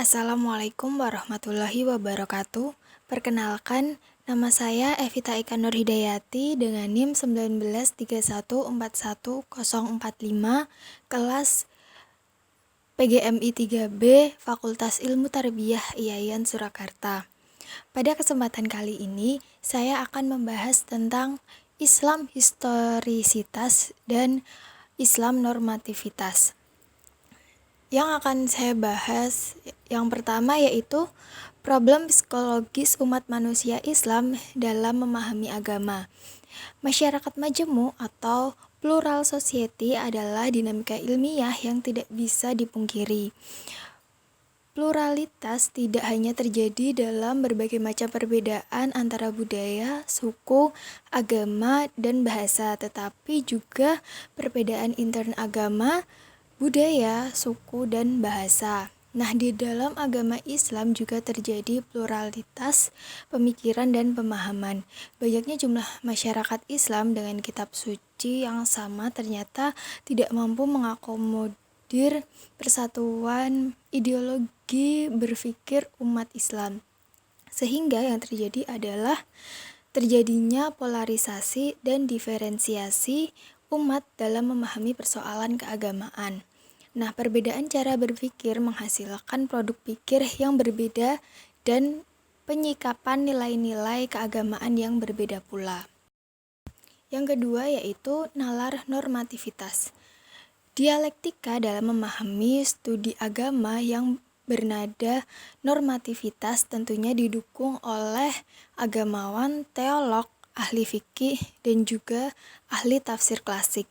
Assalamualaikum warahmatullahi wabarakatuh. Perkenalkan, nama saya Evita Eka Nur Hidayati dengan NIM 1931414045, kelas PGMI 3B, Fakultas Ilmu Tarbiyah IAIN Surakarta. Pada kesempatan kali ini, saya akan membahas tentang Islam historisitas dan Islam normativitas. Yang akan saya bahas yang pertama yaitu problem psikologis umat manusia Islam dalam memahami agama. Masyarakat majemuk atau plural society adalah dinamika ilmiah yang tidak bisa dipungkiri. Pluralitas tidak hanya terjadi dalam berbagai macam perbedaan antara budaya, suku, agama, dan bahasa, tetapi juga perbedaan intern agama, budaya, suku, dan bahasa. Nah, di dalam agama Islam juga terjadi pluralitas pemikiran dan pemahaman. Banyaknya jumlah masyarakat Islam dengan kitab suci yang sama ternyata tidak mampu mengakomodir persatuan ideologi berpikir umat Islam. Sehingga yang terjadi adalah terjadinya polarisasi dan diferensiasi umat dalam memahami persoalan keagamaan. Nah, perbedaan cara berpikir menghasilkan produk pikir yang berbeda dan penyikapan nilai-nilai keagamaan yang berbeda pula. Yang kedua yaitu nalar normativitas. Dialektika dalam memahami studi agama yang bernada normativitas tentunya didukung oleh agamawan, teolog, ahli fikih, dan juga ahli tafsir klasik.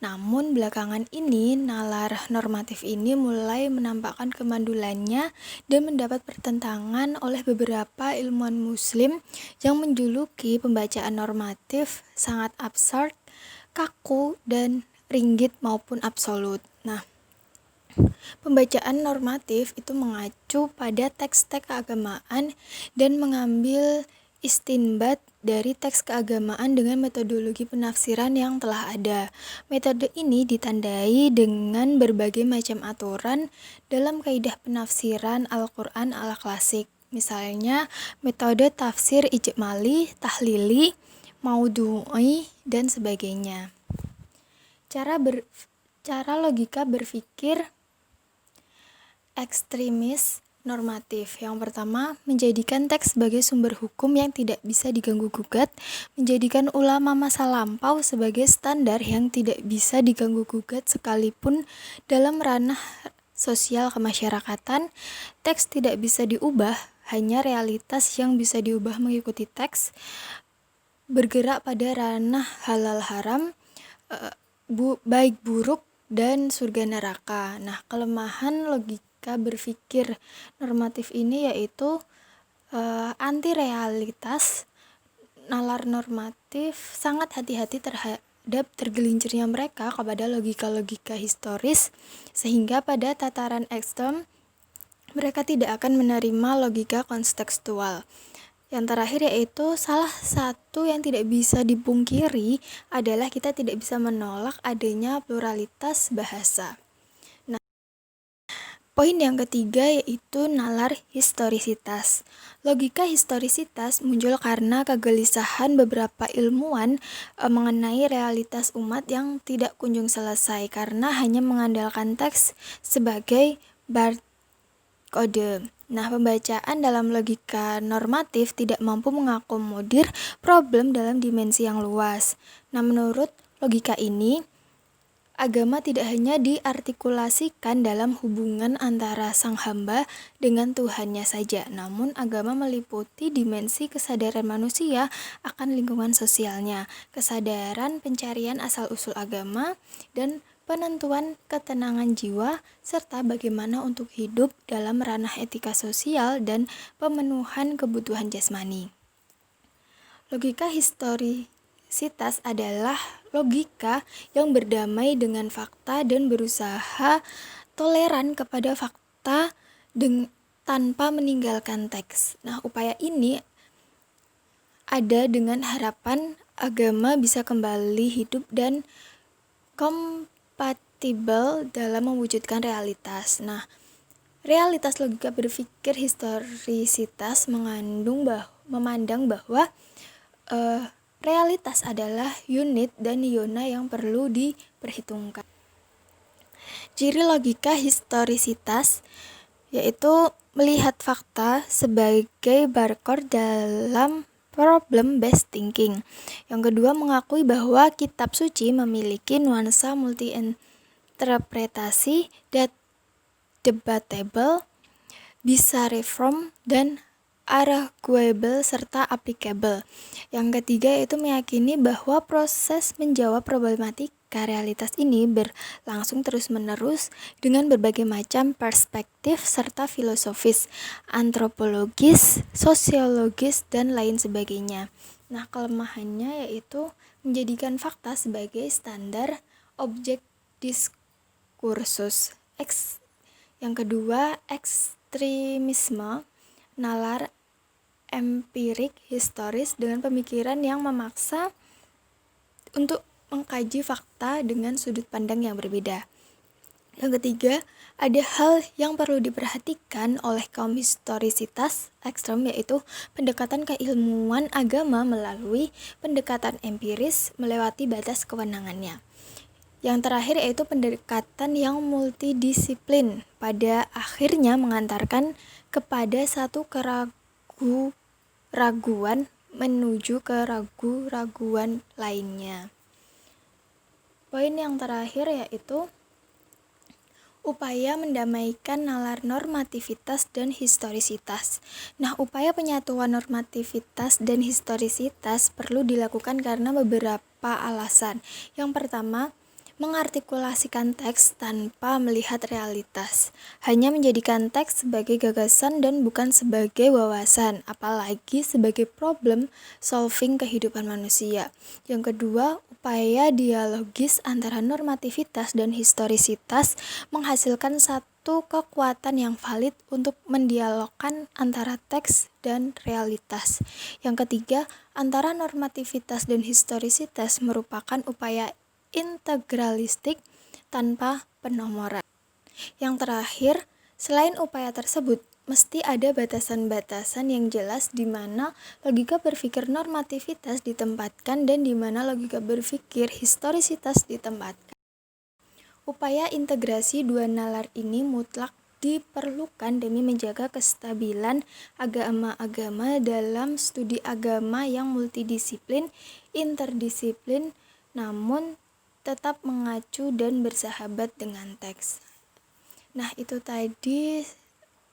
Namun belakangan ini nalar normatif ini mulai menampakkan kemandulannya dan mendapat pertentangan oleh beberapa ilmuwan muslim yang menjuluki pembacaan normatif sangat abstrak, kaku, dan ringgit maupun absolut. Nah, pembacaan normatif itu mengacu pada teks-teks keagamaan dan mengambil istinbat dari teks keagamaan dengan metodologi penafsiran yang telah ada. Metode ini ditandai dengan berbagai macam aturan dalam kaidah penafsiran Al-Quran ala klasik. Misalnya metode tafsir ijmali, tahlili, maudhu'i, dan sebagainya. Cara logika berpikir ekstremis normatif. Yang pertama, menjadikan teks sebagai sumber hukum yang tidak bisa diganggu-gugat, menjadikan ulama masa lampau sebagai standar yang tidak bisa diganggu-gugat sekalipun dalam ranah sosial kemasyarakatan. Teks tidak bisa diubah, hanya realitas yang bisa diubah mengikuti teks, bergerak pada ranah halal haram, baik buruk, dan surga neraka. Nah, kelemahan logika berpikir normatif ini yaitu anti realitas. Nalar normatif sangat hati-hati terhadap tergelincirnya mereka kepada logika-logika historis, sehingga pada tataran ekstrem mereka tidak akan menerima logika kontekstual. Yang terakhir yaitu salah satu yang tidak bisa dipungkiri adalah kita tidak bisa menolak adanya pluralitas bahasa. Nah, poin yang ketiga yaitu nalar historisitas. Logika historisitas muncul karena kegelisahan beberapa ilmuwan mengenai realitas umat yang tidak kunjung selesai karena hanya mengandalkan teks sebagai barcode. Nah, pembacaan dalam logika normatif tidak mampu mengakomodir problem dalam dimensi yang luas. Nah, menurut logika ini, agama tidak hanya diartikulasikan dalam hubungan antara sang hamba dengan Tuhannya saja, namun agama meliputi dimensi kesadaran manusia akan lingkungan sosialnya, kesadaran pencarian asal-usul agama, dan penentuan ketenangan jiwa, serta bagaimana untuk hidup dalam ranah etika sosial dan pemenuhan kebutuhan jasmani. Logika historisitas adalah logika yang berdamai dengan fakta dan berusaha toleran kepada fakta tanpa meninggalkan teks. Nah, upaya ini ada dengan harapan agama bisa kembali hidup dan kompatibel dalam mewujudkan realitas. Nah, Realitas logika berpikir historisitas memandang bahwa realitas adalah unit dan zona yang perlu diperhitungkan. Ciri logika historisitas yaitu melihat fakta sebagai barcode dalam problem-based thinking. Yang kedua, mengakui bahwa kitab suci memiliki nuansa multi-interpretasi debatable, bisa reform, dan arguable serta applicable. Yang ketiga yaitu meyakini bahwa proses menjawab problematika realitas ini berlangsung terus-menerus dengan berbagai macam perspektif serta filosofis, antropologis, sosiologis, dan lain sebagainya. Nah, kelemahannya yaitu menjadikan fakta sebagai standar objek diskursus. Yang kedua, ekstremisme, nalar empirik historis dengan pemikiran yang memaksa untuk mengkaji fakta dengan sudut pandang yang berbeda. Yang ketiga, ada hal yang perlu diperhatikan oleh kaum historisitas ekstrem, yaitu pendekatan keilmuan agama melalui pendekatan empiris melewati batas kewenangannya. Yang terakhir yaitu pendekatan yang multidisiplin, pada akhirnya mengantarkan kepada satu keraguan menuju keraguan lainnya. Poin yang terakhir yaitu upaya mendamaikan nalar normativitas dan historisitas. Nah, upaya penyatuan normativitas dan historisitas perlu dilakukan karena beberapa alasan. Yang pertama, mengartikulasikan teks tanpa melihat realitas, hanya menjadikan teks sebagai gagasan dan bukan sebagai wawasan, apalagi sebagai problem solving kehidupan manusia. Yang kedua, upaya dialogis antara normativitas dan historisitas menghasilkan satu kekuatan yang valid untuk mendialogkan antara teks dan realitas. Yang ketiga, antara normativitas dan historisitas merupakan upaya integralistik tanpa penomoran. Yang terakhir, selain upaya tersebut, mesti ada batasan-batasan yang jelas di mana logika berpikir normativitas ditempatkan dan di mana logika berpikir historisitas ditempatkan. Upaya integrasi dua nalar ini mutlak diperlukan demi menjaga kestabilan agama-agama dalam studi agama yang multidisiplin, interdisiplin, namun tetap mengacu dan bersahabat dengan teks. Nah, itu tadi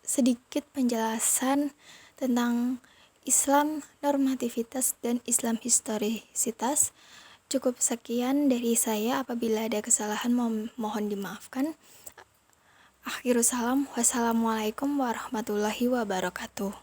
sedikit penjelasan tentang Islam normativitas dan Islam historisitas. Cukup sekian dari saya, apabila ada kesalahan mohon dimaafkan. Akhirus salam, wassalamualaikum warahmatullahi wabarakatuh.